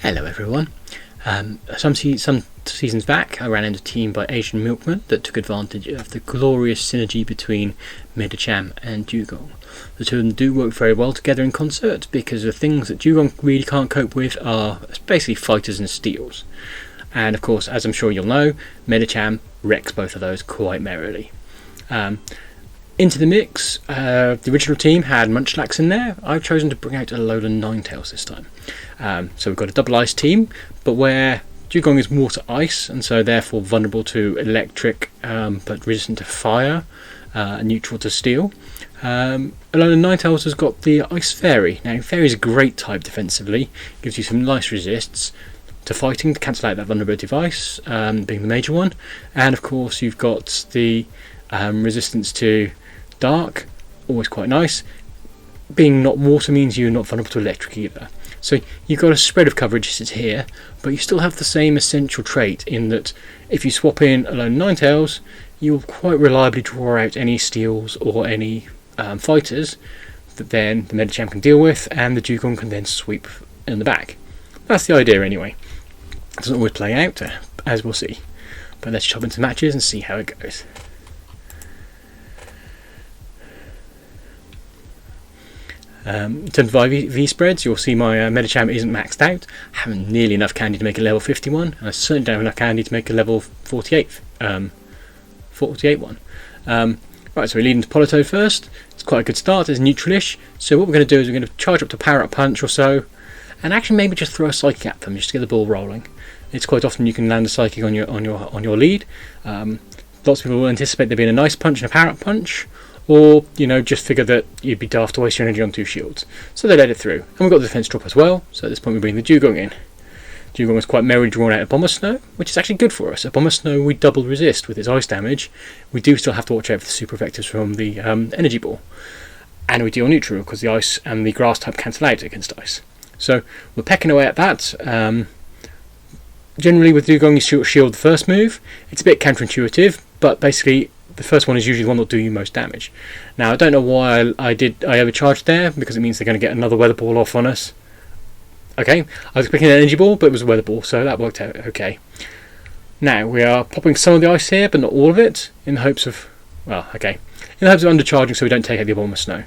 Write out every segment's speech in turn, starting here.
Hello everyone. Some seasons back I ran into a team by Asian Milkman that took advantage of the glorious synergy between Medicham and Dewgong. The two of them do work very well together in concert because the things that Dewgong really can't cope with are basically fighters and steals. And of course, as I'm sure you'll know, Medicham wrecks both of those quite merrily. Into the mix, the original team had Munchlax in there. I've chosen to bring out Alolan Ninetails this time. So we've got a double ice team, but where Dewgong is water ice and so therefore vulnerable to electric but resistant to fire, neutral to steel. Alolan Ninetales has got the Ice Fairy. Now Fairy is a great type defensively, gives you some nice resists to fighting to cancel out that vulnerability of ice, being the major one, and of course you've got the resistance to dark, always quite nice. Being not water means you're not vulnerable to electric either. So you've got a spread of coverages here, but you still have the same essential trait in that if you swap in Alolan Ninetales, you'll quite reliably draw out any steals or any fighters that then the Medicham can deal with, and the Dewgong can then sweep in the back. That's the idea anyway. It doesn't always play out, as we'll see. But let's chop into matches and see how it goes. In terms of IV spreads, you'll see my Medicham isn't maxed out. I haven't nearly enough candy to make a level 51, and I certainly don't have enough candy to make a level 48 one. Right, so we lead into Politoed first. It's quite a good start, it's neutralish. So what we're going to do is we're going to charge up to Power Up Punch or so, and actually maybe just throw a Psychic at them just to get the ball rolling. It's quite often you can land a Psychic on your lead. Lots of people will anticipate there being a nice punch and a Power Up Punch, or just figure that you'd be daft to waste your energy on two shields. So they let it through, and we've got the defense drop as well. So at this point we bring the Dewgong in. Dewgong was quite merrily drawn out of Bomber Snow, which is actually good for us. At Bomber Snow we double resist with its ice damage. We do still have to watch out for the super effectives from the energy ball, and we deal neutral because the ice and the grass type cancel out against ice. So we're pecking away at that. Generally with Dewgong you shield the first move. It's a bit counterintuitive, but basically the first one is usually the one that'll do you most damage. Now I don't know why I overcharged there, because it means they're going to get another weather ball off on us. Okay, I was expecting an energy ball, but it was a weather ball, so that worked out okay. Now we are popping some of the ice here, but not all of it, in the hopes of undercharging so we don't take out the Bomber Snow.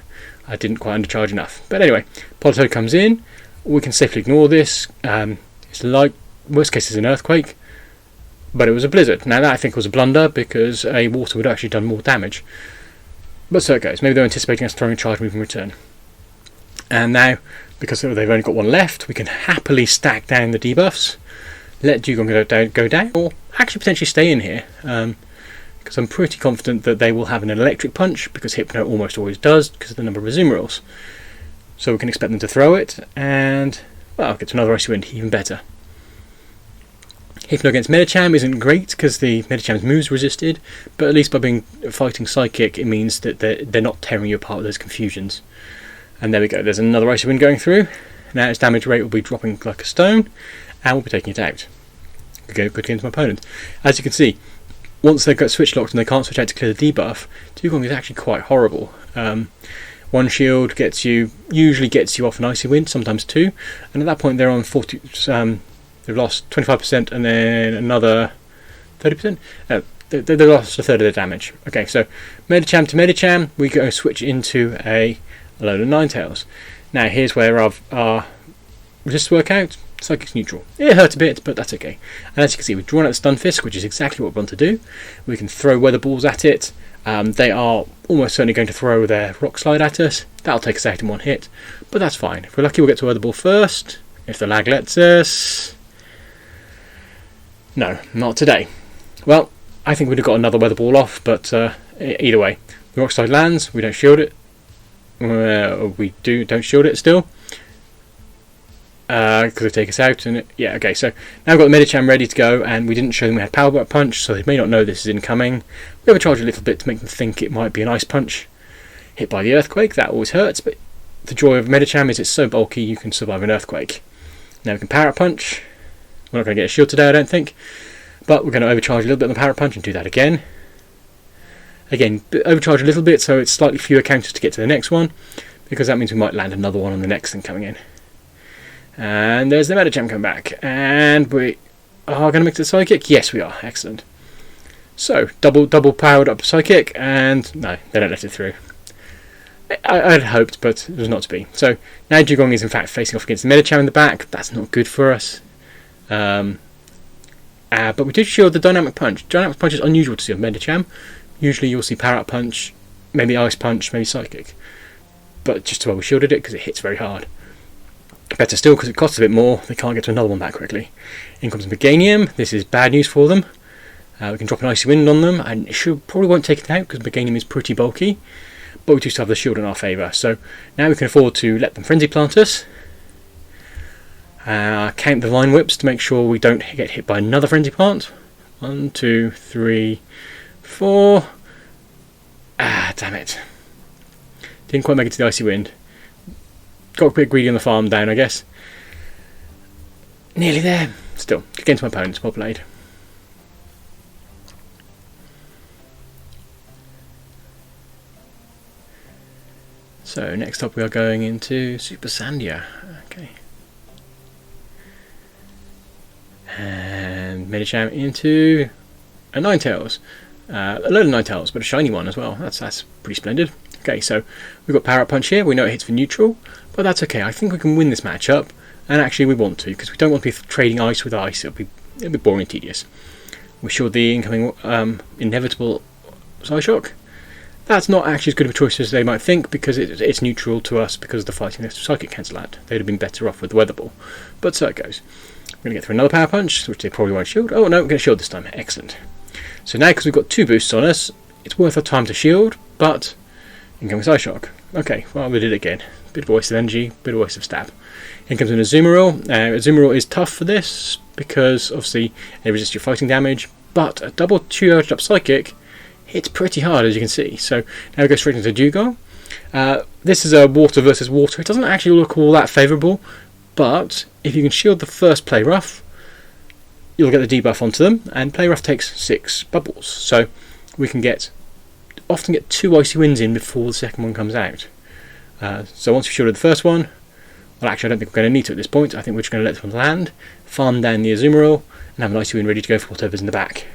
I didn't quite undercharge enough. But anyway, Politoed comes in, we can safely ignore this. It's like, worst case is an earthquake, but it was a blizzard. Now that I think was a blunder, because a water would have actually done more damage. But so it goes. Maybe they're anticipating us throwing a charge move in return. And now, because they've only got one left, we can happily stack down the debuffs, let Dewgong go down, or actually potentially stay in here, because I'm pretty confident that they will have an electric punch, because Hypno almost always does, because of the number of Azumarill. So we can expect them to throw it, and, well, get to another Icy Wind, even better. Hypno against Medicham isn't great because the Medicham's moves resisted, but at least by fighting Psychic it means that they're not tearing you apart with those confusions. And there we go, there's another Icy Wind going through. Now its damage rate will be dropping like a stone, and we'll be taking it out. Good against my opponent. As you can see, once they've got switch locked and they can't switch out to clear the debuff, Dewgong is actually quite horrible. One shield usually gets you off an Icy Wind, sometimes two, and at that point they're on 40. They've lost 25% and then another 30%. They lost a third of their damage. Okay, so Medicham to Medicham, we go switch into a Alolan Ninetales. Now here's where our resists work out. Psychic's neutral. It hurt a bit, but that's okay. And as you can see, we've drawn out the Stun Fisk, which is exactly what we want to do. We can throw weather balls at it. They are almost certainly going to throw their Rock Slide at us. That'll take us out in one hit, but that's fine. If we're lucky, we'll get to weather ball first. If the lag lets us. No, not today. Well, I think we'd have got another weather ball off, but either way, the Rock Slide lands. We don't shield it. Don't shield it still. Because they take us out, and yeah, okay. So now we've got the Medicham ready to go, and we didn't show them we had Power Up Punch, so they may not know this is incoming. We overcharge a little bit to make them think it might be an Ice Punch. Hit by the Earthquake, that always hurts, but the joy of Medicham is it's so bulky you can survive an Earthquake. Now we can Power Up Punch. We're not going to get a shield today, I don't think, but we're going to overcharge a little bit on the Power Up Punch and do that again. Again, overcharge a little bit so it's slightly fewer counters to get to the next one, because that means we might land another one on the next thing coming in. And there's the Medicham come back. And we are going to mix the Psychic. Yes, we are. Excellent. So, double powered up Psychic, and no, they don't let it through. I'd hoped, but it was not to be. So, now Dewgong is in fact facing off against the Medicham in the back. That's not good for us. But we did shield the Dynamic Punch. Dynamic Punch is unusual to see on Medicham. Usually you'll see Power Up Punch, maybe Ice Punch, maybe Psychic. But just well we shielded it because it hits very hard. Better still because it costs a bit more, they can't get to another one back quickly. In comes Meganium. This is bad news for them. We can drop an Icy Wind on them, and it probably won't take it out because Meganium is pretty bulky. But we do still have the shield in our favour. So now we can afford to let them Frenzy Plant us. Count the Vine Whips to make sure we don't get hit by another Frenzy Plant. 1, 2, 3, 4. Damn it. Didn't quite make it to the Icy Wind. Got a bit greedy on the farm down, I guess. Nearly there. Still, against my opponents, well played. So next up we are going into Super Sandia. Okay. And Medicham into a Ninetales. A Alolan Ninetails, but a shiny one as well. That's pretty splendid. Okay, so we've got Power Up Punch here. We know it hits for neutral, but that's okay. I think we can win this matchup, and actually we want to, because we don't want to be trading ice with ice. It'll be boring and tedious. We showed the incoming inevitable Psyshock. That's not actually as good of a choice as they might think, because it's neutral to us because of the fighting Psychic cancel out. They'd have been better off with the Weather Ball. But so it goes. We're going to get through another Power Punch, which they probably won't shield. Oh no, we're going to shield this time. Excellent. So now, because we've got 2 boosts on us, it's worth our time to shield, but incoming Psyshock. Okay, well, we did it again. Bit of a waste of energy, bit of a waste of stab. In comes in a Azumarill. Azumarill is tough for this, because obviously it resists your fighting damage, but a double 2-charged up Psychic hits pretty hard, as you can see. So now we go straight into Dewgong. This is a water versus water. It doesn't actually look all that favourable, but if you can shield the first Play Rough, you'll get the debuff onto them, and Play Rough takes 6 bubbles. So we can often get 2 Icy Winds in before the second one comes out. So once we've shielded the first one, well actually I don't think we're going to need to at this point. I think we're just going to let this one land, farm down the Azumarill, and have an Icy Wind ready to go for whatever's in the back.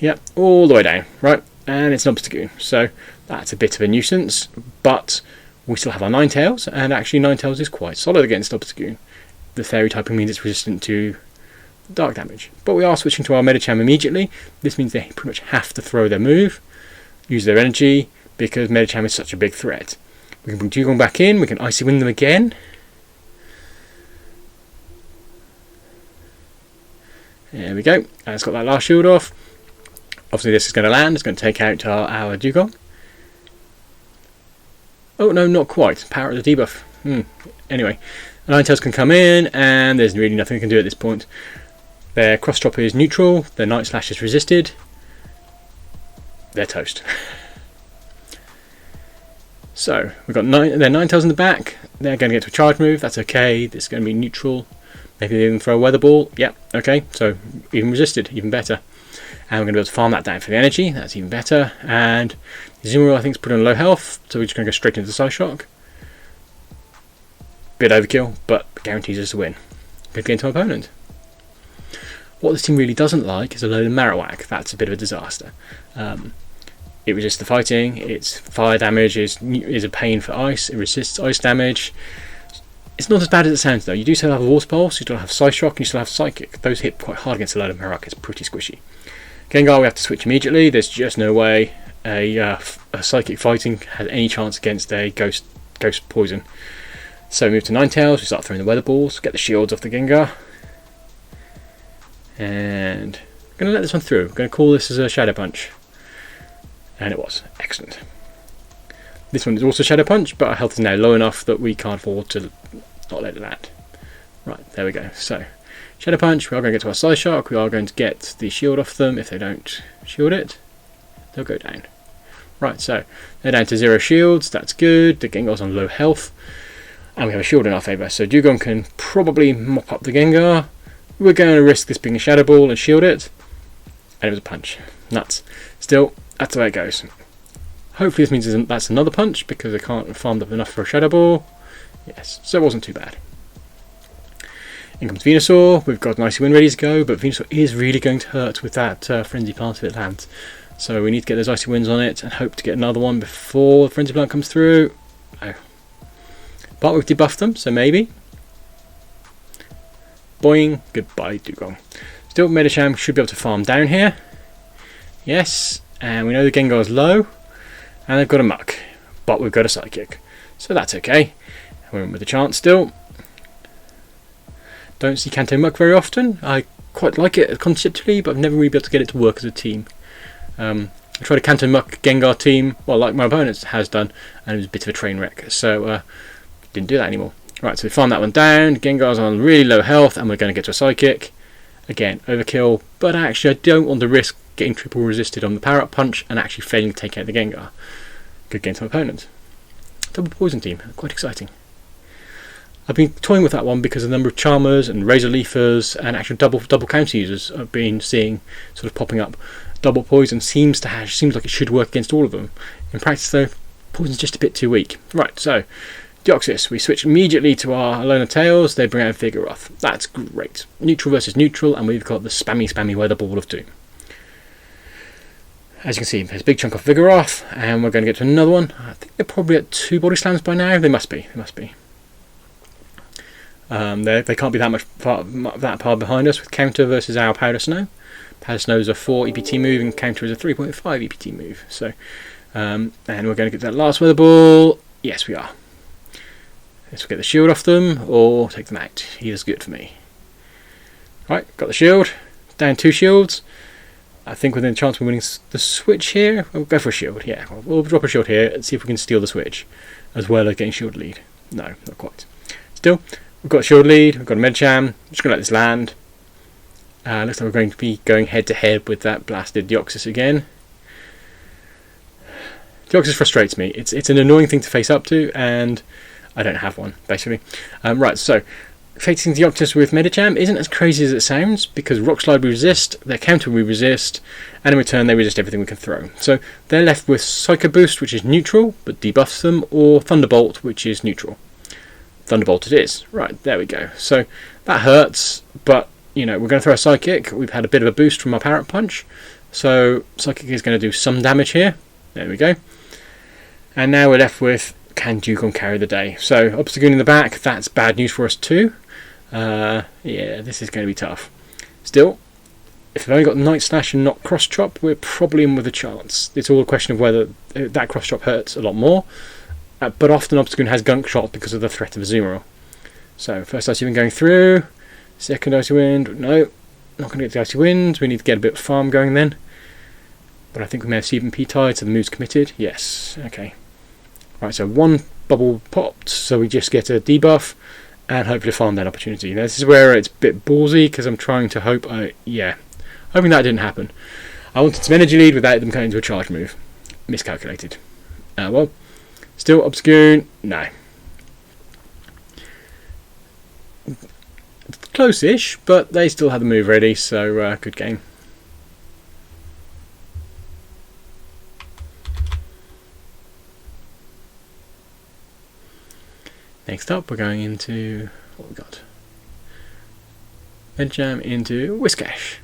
Yep, all the way down, right, and it's an Obstagoon, so that's a bit of a nuisance, but we still have our Ninetales, and actually Ninetales is quite solid against Obstagoon. The Fairy typing means it's resistant to dark damage, but we are switching to our Medicham immediately. This means they pretty much have to throw their move, use their energy, because Medicham is such a big threat. We can bring Dewgong back in, we can Icy Wind them again. There we go, it's got that last shield off. Obviously this is going to land, it's going to take out our Dewgong. Oh no, not quite, power of the debuff. Anyway, Ninetales can come in, and there's really nothing we can do at this point. Their Cross Chopper is neutral, their Night Slash is resisted. They're toast. So, we've got their Ninetales in the back, they're going to get to a charge move, that's okay, this is going to be neutral. Maybe they even throw a Weather Ball, yep, okay, so even resisted, even better. And we're going to be able to farm that down for the energy, that's even better. And Azumarill I think is put on low health, so we're just going to go straight into the Psyshock. Bit overkill, but guarantees us a win. Good game to our opponent. What this team really doesn't like is a load of Marowak. That's a bit of a disaster. It resists the fighting, its fire damage is a pain for ice, it resists ice damage. It's not as bad as it sounds though. You do still have a Water Pulse, you still have Psyshock, and you still have Psychic. Those hit quite hard against a load of Marowak, it's pretty squishy. Gengar we have to switch immediately, there's just no way a Psychic fighting has any chance against a Ghost Poison. So we move to Ninetales, we start throwing the Weather Balls, get the shields off the Gengar. And I'm going to let this one through. I'm going to call this as a Shadow Punch. And it was. Excellent. This one is also Shadow Punch, but our health is now low enough that we can't afford to not let it land. Right, there we go. So, Shadow Punch, we are going to get to our Psyshock, we are going to get the shield off them. If they don't shield it, they'll go down. Right, so they're down to 0 shields, that's good. The Gengar's on low health. And we have a shield in our favour, so Dewgong can probably mop up the Gengar. We're going to risk this being a Shadow Ball and shield it. And it was a punch. Nuts. Still, that's the way it goes. Hopefully this means that's another punch, because I can't have farmed up enough for a Shadow Ball. Yes, so it wasn't too bad. In comes Venusaur. We've got an Icy Wind ready to go, but Venusaur is really going to hurt with that Frenzy Plant if it lands. So we need to get those Icy Winds on it and hope to get another one before the Frenzy Plant comes through. Oh. But we've debuffed them, so maybe. Boing. Goodbye, Dewgong. Still, Medicham should be able to farm down here. Yes, and we know the Gengar is low, and they've got a Muck, but we've got a Psychic, so that's okay. We're in with a chance still. Don't see Kanto Muck very often. I quite like it conceptually, but I've never really been able to get it to work as a team. I tried a Kanto Muck Gengar team, well, like my opponent has done, and it was a bit of a train wreck, so didn't do that anymore. Right, so we farm that one down. Gengar's on really low health, and we're going to get to a Psychic. Again, overkill, but actually I don't want to risk getting triple resisted on the Power Up Punch and actually failing to take out the Gengar. Good game to my opponent. Double Poison team, quite exciting. I've been toying with that one because the number of Charmers and Razor Leafers and actual double counter users I've been seeing sort of popping up. Double Poison seems like it should work against all of them. In practice though, Poison's just a bit too weak. Right, so Deoxys, we switch immediately to our Alolan Ninetails. They bring out Vigoroth. That's great. Neutral versus neutral, and we've got the spammy Weather Ball of Doom. As you can see, there's a big chunk of Vigoroth, and we're going to get to another one. I think they're probably at 2 body slams by now. They must be. They can't be that far behind us with counter versus our Powder Snow. Powder Snow is a 4 EPT move, and counter is a 3.5 EPT move. So, and we're going to get that last Weather Ball. Yes, we are. Let's get the shield off them, or take them out. Either's good for me. Right, got the shield. Down 2 shields. I think within a chance we're winning the switch here. We'll go for a shield, yeah. We'll drop a shield here and see if we can steal the switch, as well as getting shield lead. No, not quite. Still, we've got a shield lead, we've got a Medicham. Just going to let this land. Looks like we're going to be going head to head with that blasted Deoxys again. Deoxys frustrates me. It's an annoying thing to face up to, and I don't have one, basically. Right, so facing Deoxys with Medicham isn't as crazy as it sounds, because Rock Slide we resist, their counter we resist, and in return they resist everything we can throw. So they're left with Psycho Boost, which is neutral, but debuffs them, or Thunderbolt, which is neutral. Thunderbolt it is. Right, there we go. So that hurts, but you know, we're going to throw a Psychic. We've had a bit of a boost from our Power Up Punch, so Psychic is going to do some damage here. There we go. And now we're left with, can Dewgong carry the day? So Obstagoon in the back, that's bad news for us too. Yeah, this is going to be tough. Still, if we've only got Night Slash and not Cross Chop, we're probably in with a chance. It's all a question of whether that Cross Chop hurts a lot more, but often Obstagoon has Gunk Shot because of the threat of Azumarill. So first Icy Wind going through, second Icy Wind, no, not going to get the Icy Wind, we need to get a bit of farm going then. But I think we may have Seven P-Tide, so the move's committed. Yes, okay. Right, so one bubble popped, so we just get a debuff and hopefully farm that opportunity. Now, this is where it's a bit ballsy because I'm trying to hope, hoping that didn't happen. I wanted some energy lead without them going into a charge move. Miscalculated. Well, still Obscure, no. Close-ish, but they still had the move ready, so good game. Next up, we're going into what we got. Medicham into Whiscash.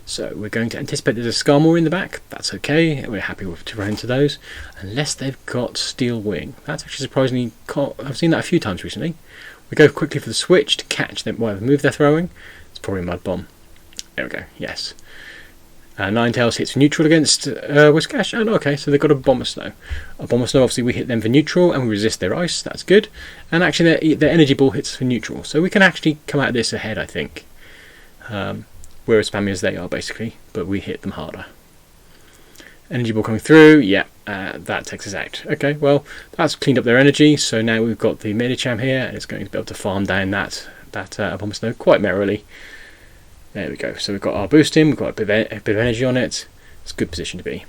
So we're going to anticipate there's a Skarmory in the back. That's okay. We're happy to run into those, unless they've got Steel Wing. That's actually surprisingly. I've seen that a few times recently. We go quickly for the switch to catch them. Well, the move they're throwing. It's probably a Mud Bomb. There we go. Yes. Ninetales hits neutral against Whiscash. Oh, okay, so they've got a Bomber Snow. A Bomber Snow, obviously, we hit them for neutral and we resist their ice. That's good. And actually, their Energy Ball hits for neutral. So we can actually come out of this ahead, I think. We're as spammy as they are, basically, but we hit them harder. Energy Ball coming through. Yeah, that takes us out. Okay, well, that's cleaned up their energy. So now we've got the Medicham here, and it's going to be able to farm down that Bomber Snow quite merrily. There we go. So we've got our boost in, we've got a bit of energy on it. It's a good position to be.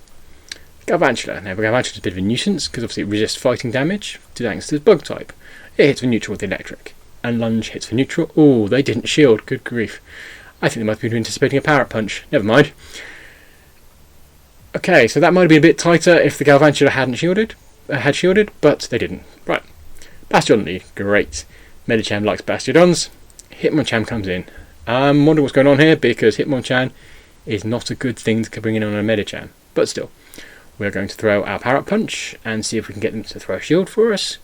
Galvantula. Now, Galvantula is a bit of a nuisance because obviously it resists fighting damage thanks to its bug type. It hits for neutral with electric. And Lunge hits for neutral. Oh, they didn't shield. Good grief. I think they might have been anticipating a Power Up Punch. Never mind. Okay, so that might have been a bit tighter if the Galvantula hadn't shielded, but they didn't. Right, Bastion lead, great. Medicham likes Bastiodons. Hitmonchan comes in. I'm wondering what's going on here because Hitmonchan is not a good thing to bring in on a Medicham. But still, we're going to throw our Power Up Punch and see if we can get them to throw a shield for us.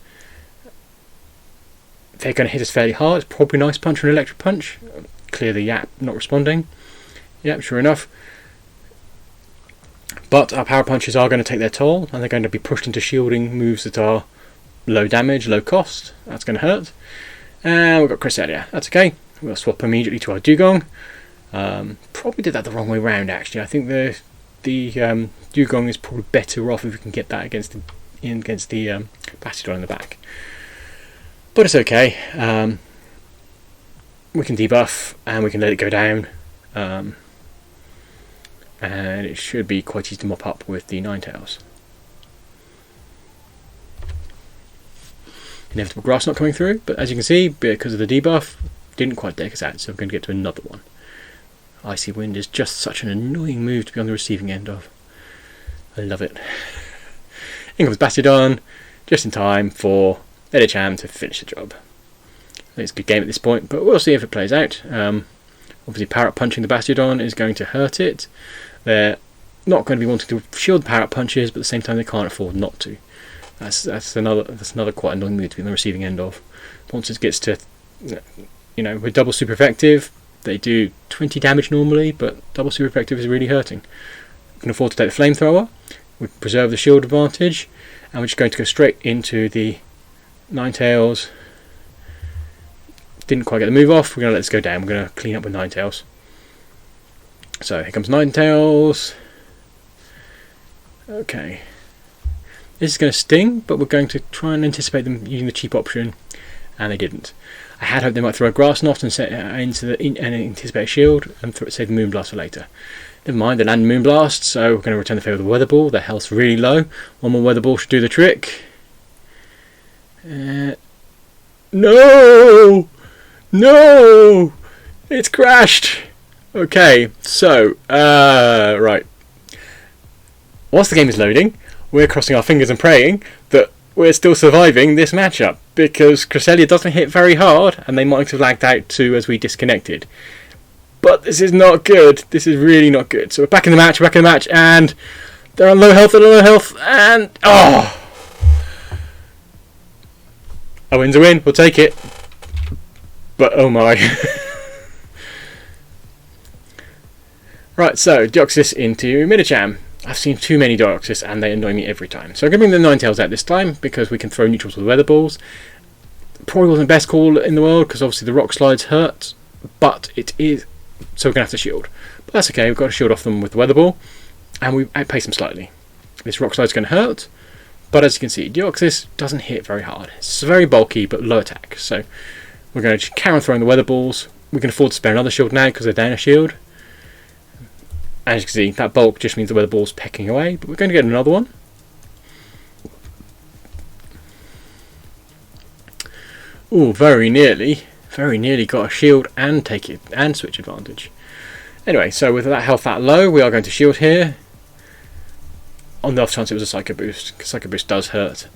They're going to hit us fairly hard. It's probably a nice punch or an electric punch. Clearly, Yap not responding. Yep, sure enough. But our Power Punches are going to take their toll and they're going to be pushed into shielding moves that are low damage, low cost. That's going to hurt. And we've got Cresselia. That's okay. We'll swap immediately to our Dewgong. Probably did that the wrong way round actually. I think the Dewgong is probably better off if we can get that against the Bastiodon in the back. But it's okay. We can debuff and we can let it go down. And it should be quite easy to mop up with the Ninetales. Inevitable grass not coming through, but as you can see, because of the debuff, didn't quite take us out, so we're going to get to another one. Icy Wind is just such an annoying move to be on the receiving end of. I love it. In comes Bastiodon, just in time for Medicham to finish the job. I think it's a good game at this point, but we'll see if it plays out. Obviously, Power Up Punching the Bastiodon is going to hurt it. They're not going to be wanting to shield the Power Up Punches, but at the same time, they can't afford not to. That's another quite annoying move to be on the receiving end of. Once it gets to, with double super effective, they do 20 damage normally, but double super effective is really hurting. We can afford to take the flamethrower. We preserve the shield advantage, and we're just going to go straight into the Ninetales. Didn't quite get the move off. We're going to let this go down. We're going to clean up with Ninetales. So here comes Ninetales. Okay. This is going to sting, but we're going to try and anticipate them using the cheap option, and they didn't. I had hoped they might throw a Grass Knot and anticipate a shield and save the Moonblast for later. Never mind, they land Moonblast, so we're going to return the favour with a Weather Ball. Their health's really low. One more Weather Ball should do the trick. No! No! It's crashed! Okay, so, right. Whilst the game is loading, we're crossing our fingers and praying that we're still surviving this matchup, because Cresselia doesn't hit very hard, and they might have lagged out too as we disconnected. But this is not good. This is really not good. So we're back in the match, and they're on low health, and... oh! A win's a win, we'll take it. But oh my. Right, so Deoxys into Medicham. I've seen too many Deoxys and they annoy me every time. So I'm going to bring the Ninetales out this time because we can throw neutrals with Weather Balls. Probably wasn't the best call in the world because obviously the Rock Slides hurt, but it is, so we're going to have to shield. But that's okay, we've got to shield off them with the Weather Ball, and we outpace them slightly. This Rock Slide's going to hurt, but as you can see, Deoxys doesn't hit very hard. It's very bulky, but low attack, so we're going to carry on throwing the Weather Balls. We can afford to spare another shield now because they're down a shield. As you can see, that bulk just means the Weather Ball's pecking away, but we're going to get another one. Ooh, very nearly got a shield and take it and switch advantage. Anyway, so with that health that low, we are going to shield here. On the off chance it was a Psycho Boost, because Psycho Boost does hurt.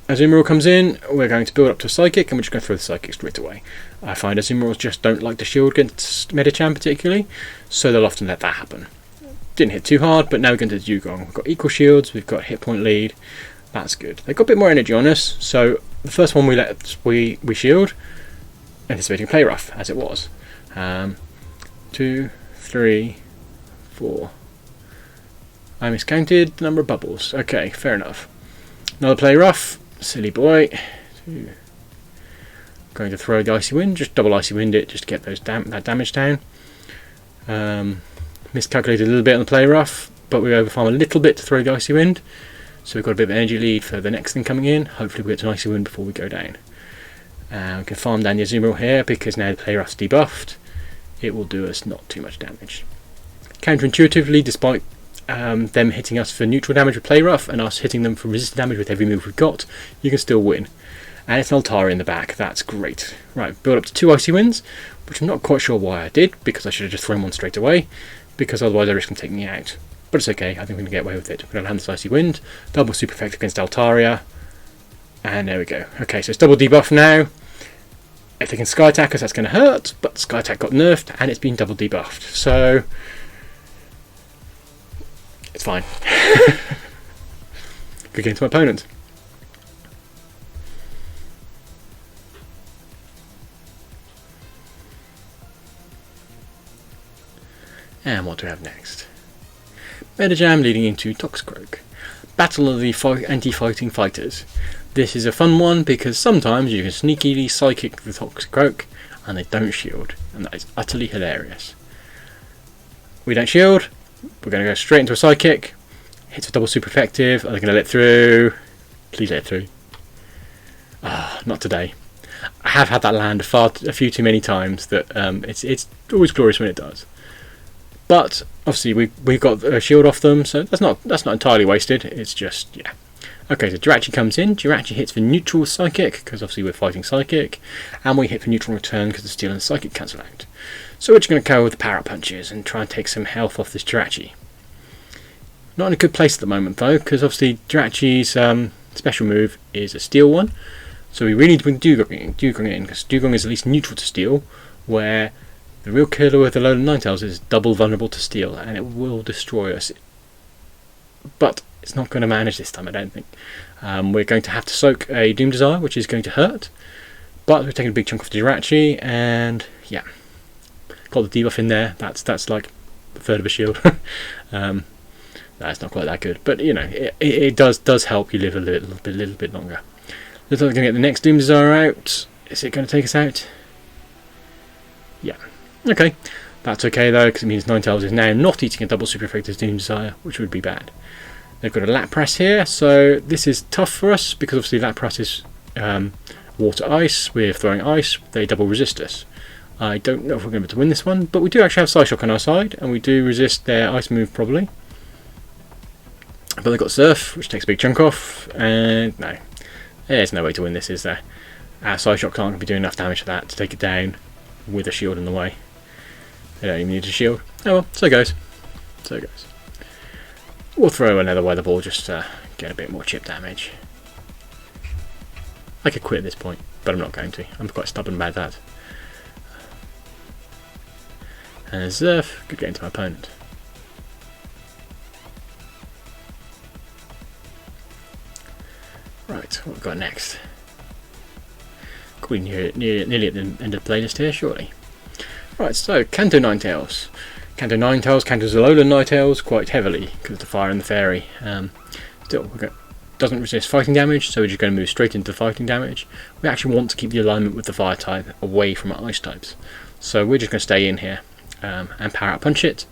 Azumarill comes in, we're going to build up to a Psychic, and we're just going to throw the Psychic straight away. I find Azumarils just don't like to shield against Medicham particularly, so they'll often let that happen. Didn't hit too hard, but now we're going to Dewgong. We've got equal shields, we've got hit point lead, that's good. They've got a bit more energy on us, so the first one we shield, anticipating Play Rough, as it was. 2, 3, 4. I miscounted the number of bubbles. Okay, fair enough. Another Play Rough. Silly boy. Going to throw the Icy Wind, just double Icy Wind it just to get those that damage down. Miscalculated a little bit on the Play Rough, but we overfarm a little bit to throw the Icy Wind, so we've got a bit of energy lead for the next thing coming in. Hopefully we get to an Icy Wind before we go down. We can farm down the Azumarill here because now the Play Rough's debuffed. It will do us not too much damage. Counterintuitively, despite them hitting us for neutral damage with Play Rough and us hitting them for resistant damage with every move we've got, you can still win. And it's an Altara in the back, that's great. Right, build up to 2 Icy Winds, which I'm not quite sure why I did, because I should have just thrown one straight away. because otherwise I risk them taking me out. But it's okay, I think we're going to get away with it. We're going to land this Icy Wind, double super effective against Altaria, and there we go. Okay, so it's double debuff now. If they can Sky Attack us, that's going to hurt, but Sky Attack got nerfed and it's been double debuffed, so it's fine. Good game to my opponent. And what do we have next? Medicham leading into Toxicroak. Battle of the anti-fighting fighters. This is a fun one because sometimes you can sneakily psychic the Toxicroak and they don't shield, and that is utterly hilarious. We don't shield, we're going to go straight into a psychic. Hits with double super effective. Are they going to let through? Please let through. Ah, not today. I have had that land a few too many times that it's always glorious when it does. But obviously we've got a shield off them, so that's not entirely wasted. It's just, yeah. Okay, so Jirachi comes in. Jirachi hits for neutral psychic because obviously we're fighting psychic, and we hit for neutral return because the steel and the psychic cancel out. So we're just going to go with the power up punches and try and take some health off this Jirachi. Not in a good place at the moment though, because obviously Jirachi's special move is a steel one, so we really need to bring Dewgong in because Dewgong is at least neutral to steel, where the real killer with the Alolan Ninetales is double vulnerable to steel, and it will destroy us. But it's not going to manage this time, I don't think. We're going to have to soak a Doom Desire, which is going to hurt. But we're taking a big chunk off the Jirachi, and yeah, got the debuff in there. That's like a third of a shield. That's not quite that good, but you know, it does help you live a little bit longer. Looks like we're going to get the next Doom Desire out. Is it going to take us out? Yeah. Okay, that's okay though, because it means Ninetales is now not eating a double super effective Doom Desire, which would be bad. They've got a Lapras here, so this is tough for us because obviously Lapras is water ice. We're throwing ice, they double resist us. I don't know if we're going to be able to win this one, but we do actually have Psyshock on our side, and we do resist their ice move probably. But they've got Surf, which takes a big chunk off, and no, there's no way to win this, is there? Our Psyshock aren't going to be doing enough damage for that to take it down with a shield in the way. They don't even need a shield. Oh well, so goes. So goes. We'll throw another weather ball just to get a bit more chip damage. I could quit at this point, but I'm not going to. I'm quite stubborn about that. And Zerf, good game to my opponent. Right, what we've got next? We're nearly at the end of the playlist here, surely. Right, so Kanto Ninetales. Kanto Ninetales counters Alolan Ninetails quite heavily because of the fire and the fairy. Still, doesn't resist fighting damage, so we're just going to move straight into fighting damage. We actually want to keep the alignment with the fire type away from our ice types, so we're just going to stay in here and power out punch it.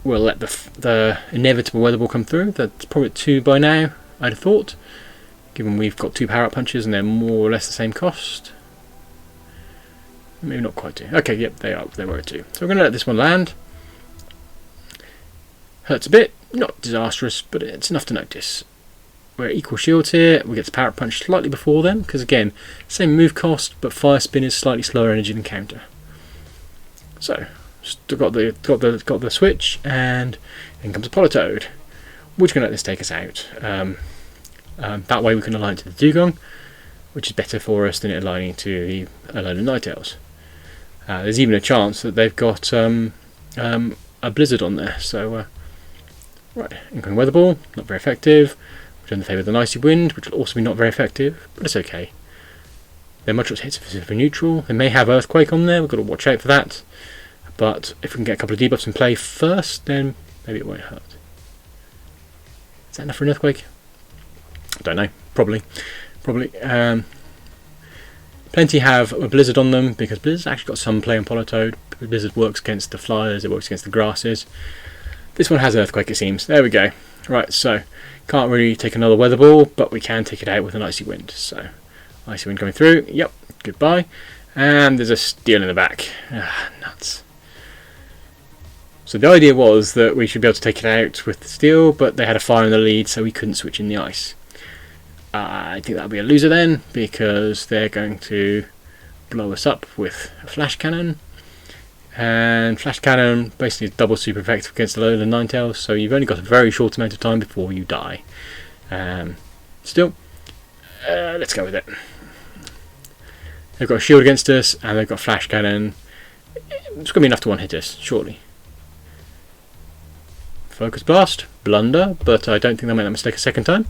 We'll let the inevitable weather ball come through. That's probably at 2 by now, I'd have thought, given we've got 2 power up punches and they're more or less the same cost. Maybe not quite 2. Okay, yep, they were at 2. So we're going to let this one land. Hurts a bit, not disastrous, but it's enough to notice. We're at equal shields here. We get to power up punch slightly before them, because again, same move cost, but Fire Spin is slightly slower energy than counter. So, still got the switch, and in comes a Politoed. We're just going to let this take us out. That way we can align to the Dewgong, which is better for us than it aligning to the Alolan Ninetales. There's even a chance that they've got a Blizzard on there. So, right, incoming Weather Ball, not very effective. We've done the favour of the Icy Wind, which will also be not very effective, but it's okay. They're much less hits for neutral. They may have Earthquake on there, we've got to watch out for that. But if we can get a couple of debuffs in play first, then maybe it won't hurt. Is that enough for an Earthquake? I don't know. Probably. Plenty have a Blizzard on them because Blizzard's actually got some play on Politoed. Blizzard works against the flyers, it works against the grasses. This one has Earthquake, it seems. There we go. Right, so can't really take another Weather Ball, but we can take it out with an Icy Wind. So Icy Wind coming through. Yep, goodbye. And there's a Steel in the back. Nuts. So the idea was that we should be able to take it out with the Steel, but they had a fire in the lead, so we couldn't switch in the ice. I think that'll be a loser then, because they're going to blow us up with a flash cannon. And Flash Cannon basically is double super effective against the Alolan Ninetails, so you've only got a very short amount of time before you die. Still, let's go with it. They've got a shield against us, and they've got Flash Cannon. It's going to be enough to one-hit us, surely. Focus Blast, blunder, but I don't think they'll make that mistake a second time.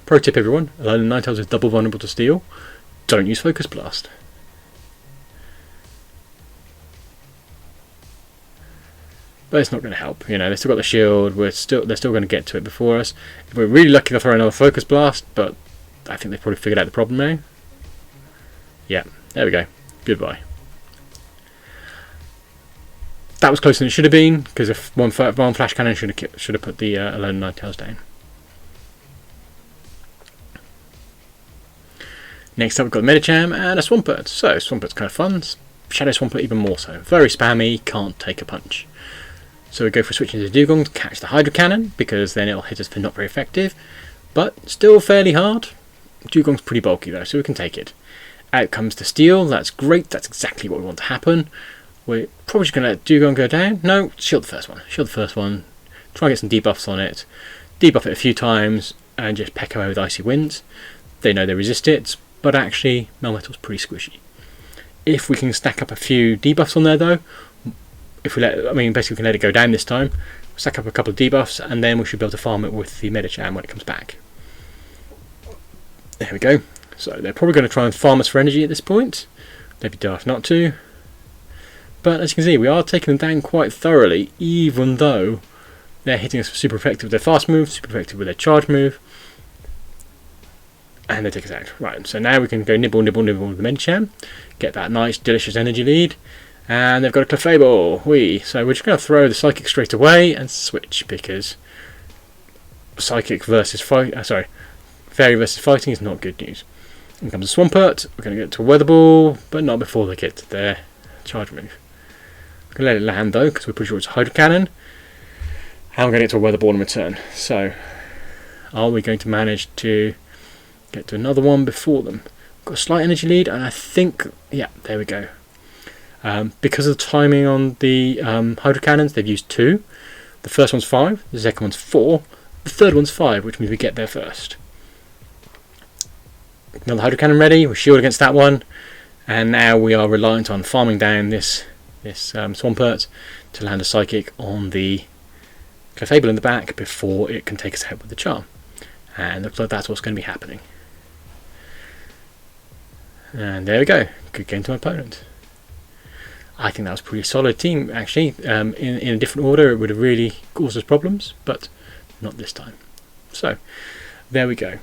Pro tip everyone, Alolan Ninetales is double vulnerable to steel. Don't use Focus Blast. But it's not going to help, you know, they've still got the shield, they're still going to get to it before us. If we're really lucky they'll throw another Focus Blast, but I think they've probably figured out the problem now. Yeah, there we go. Goodbye. That was closer than it should have been, because if one Flash Cannon should have put the Alolan Ninetales down. Next up we've got Medicham and a Swampert. So Swampert's kind of fun. Shadow Swampert even more so. Very spammy, can't take a punch. So we go for switching to Dewgong to catch the Hydro Cannon, because then it'll hit us for not very effective. But still fairly hard. Dewgong's pretty bulky though, so we can take it. Out comes the Steel, that's great, that's exactly what we want to happen. We're probably just going to let Dewgong go down. No, shield the first one. Shield the first one. Try and get some debuffs on it. Debuff it a few times and just peck away with Icy Winds. They know they resist it, but actually Melmetal's pretty squishy. If we can stack up a few debuffs on there though, basically we can let it go down this time. Stack up a couple of debuffs and then we should be able to farm it with the Medicham when it comes back. There we go. So they're probably going to try and farm us for energy at this point. They'd be daft not to. But as you can see, we are taking them down quite thoroughly, even though they're hitting us super effective with their fast move, super effective with their charge move. And they take us out. Right, so now we can go nibble, nibble, nibble with the Medicham. Get that nice, delicious energy lead. And they've got a Clefable. So we're just going to throw the Psychic straight away and switch, because Psychic versus Fairy versus Fighting is not good news. In comes a Swampert. We're going to get to a Weather Ball, but not before they get to their charge move. We're going to let it land though, because we're pretty sure it's a Hydro Cannon. And we're going to get to a Weather Ball in return. So, are we going to manage to get to another one before them? We've got a slight energy lead, and I think, yeah, there we go. Because of the timing on the Hydro Cannons, they've used 2. The first one's 5, the second one's 4, the third one's 5, which means we get there first. Another Hydro Cannon ready, we're shield against that one, and now we are reliant on farming down this Swampert to land a Psychic on the Clefable in the back before it can take us out with the Charm. And looks like that's what's going to be happening. And there we go, good game to my opponent. I think that was a pretty solid team actually. In a different order it would have really caused us problems, but not this time. So there we go.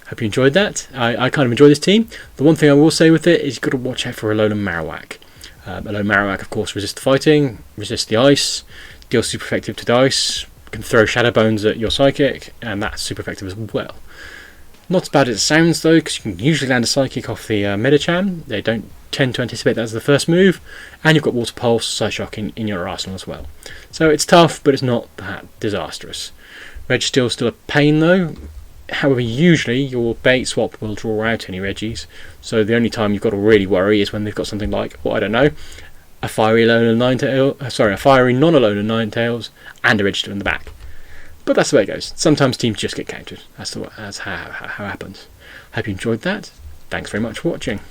Hope you enjoyed that. I kind of enjoy this team. The one thing I will say with it is you've got to watch out for Alolan Marowak. Alolan Marowak of course resists fighting, resists the ice, deals super effective to the ice, can throw Shadow Bones at your Psychic, and that's super effective as well. Not as bad as it sounds though, because you can usually land a Psychic off the Medicham. They don't tend to anticipate that as the first move, and you've got Water Pulse, Psyshock in your arsenal as well. So it's tough, but it's not that disastrous. Registeel's still a pain though. However, usually your bait swap will draw out any Reggies, so the only time you've got to really worry is when they've got something like, well, I don't know, a fiery non-Alolan Ninetales and a Register in the back. But that's the way it goes. Sometimes teams just get countered. That's how it happens. Hope you enjoyed that. Thanks very much for watching.